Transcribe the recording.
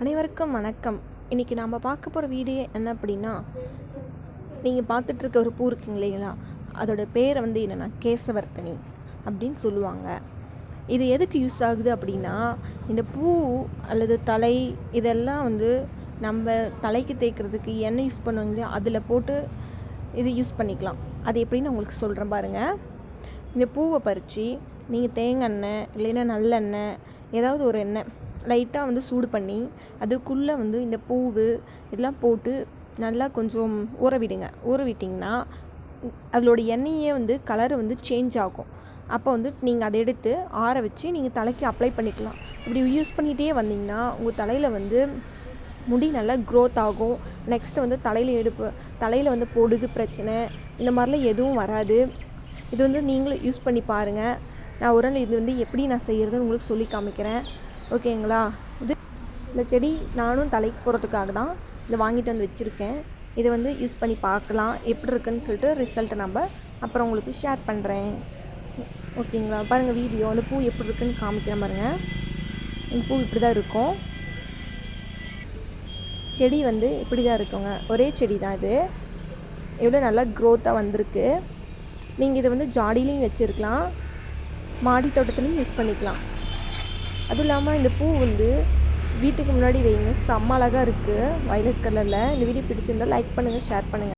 அனைவருக்கும் வணக்கம். இன்றைக்கி நாம் பார்க்க போகிற வீடியோ என்ன அப்படின்னா, நீங்கள் பார்த்துட்ருக்க ஒரு பூ இருக்குங்க இல்லைங்களா, அதோட பேரை என்னென்னா கேசவர்த்தனி அப்படின்னு சொல்லுவாங்க. இது எதுக்கு யூஸ் ஆகுது அப்படின்னா, இந்த பூ அல்லது தலை இதெல்லாம் நம்ம தலைக்கு தேய்க்கிறதுக்கு எண்ணெய் யூஸ் பண்ணுவாங்க இல்லையா, அதில் போட்டு இது யூஸ் பண்ணிக்கலாம். அது எப்படின்னு உங்களுக்கு சொல்கிறேன் பாருங்கள். இந்த பூவை பறித்து நீங்கள் தேங்காய் எண்ணெய் இல்லைன்னா நல்லெண்ணெய் ஏதாவது ஒரு எண்ணெய் லைட்டாக சூடு பண்ணி அதுக்குள்ளே இந்த பூவு இதெல்லாம் போட்டு நல்லா கொஞ்சம் ஊற விடுங்க. ஊற விட்டிங்கன்னா அதோட எண்ணெயே கலர் சேஞ்ச் ஆகும். அப்போ நீங்கள் அதை எடுத்து ஆற வச்சு நீங்கள் தலைக்கு அப்ளை பண்ணிக்கலாம். இப்படி யூஸ் பண்ணிகிட்டே வந்தீங்கன்னா உங்கள் தலையில் முடி நல்லா க்ரோத் ஆகும். நெக்ஸ்ட்டு தலையில் பொடுகு பிரச்சனை இந்த மாதிரிலாம் எதுவும் வராது. இது நீங்களும் யூஸ் பண்ணி பாருங்கள். நான் ஒரு நாள் இது எப்படி நான் செய்கிறதுன்னு உங்களுக்கு சொல்லி காமிக்கிறேன். ஓகேங்களா? இந்த செடி நானும் தலைக்கு போகிறதுக்காக தான் இதை வாங்கிட்டு வச்சுருக்கேன். இதை யூஸ் பண்ணி பார்க்கலாம் எப்படி இருக்குன்னு சொல்லிட்டு ரிசல்ட்டை நம்ம அப்புறம் உங்களுக்கு ஷேர் பண்ணுறேன். ஓகேங்களா? பாருங்கள், வீடியோ பூ எப்படி இருக்குன்னு காமிக்கிறேன் பாருங்கள். இந்த பூ இப்படி தான் இருக்கும். செடி இப்படி தான் இருக்குங்க. ஒரே செடி தான் இது. எவ்வளோ நல்லா க்ரோத்தாக வந்திருக்கு. நீங்கள் இதை ஜாடிலையும் வச்சுருக்கலாம், மாடி தோட்டத்துலையும் யூஸ் பண்ணிக்கலாம். அதுவும் இல்லாமல் இந்த பூ வீட்டுக்கு முன்னாடி வைங்க. செம்ம அழகாக இருக்குது, வயலட் கலரில். இந்த வீடியோ பிடிச்சிருந்தால் லைக் பண்ணுங்கள், ஷேர் பண்ணுங்கள்.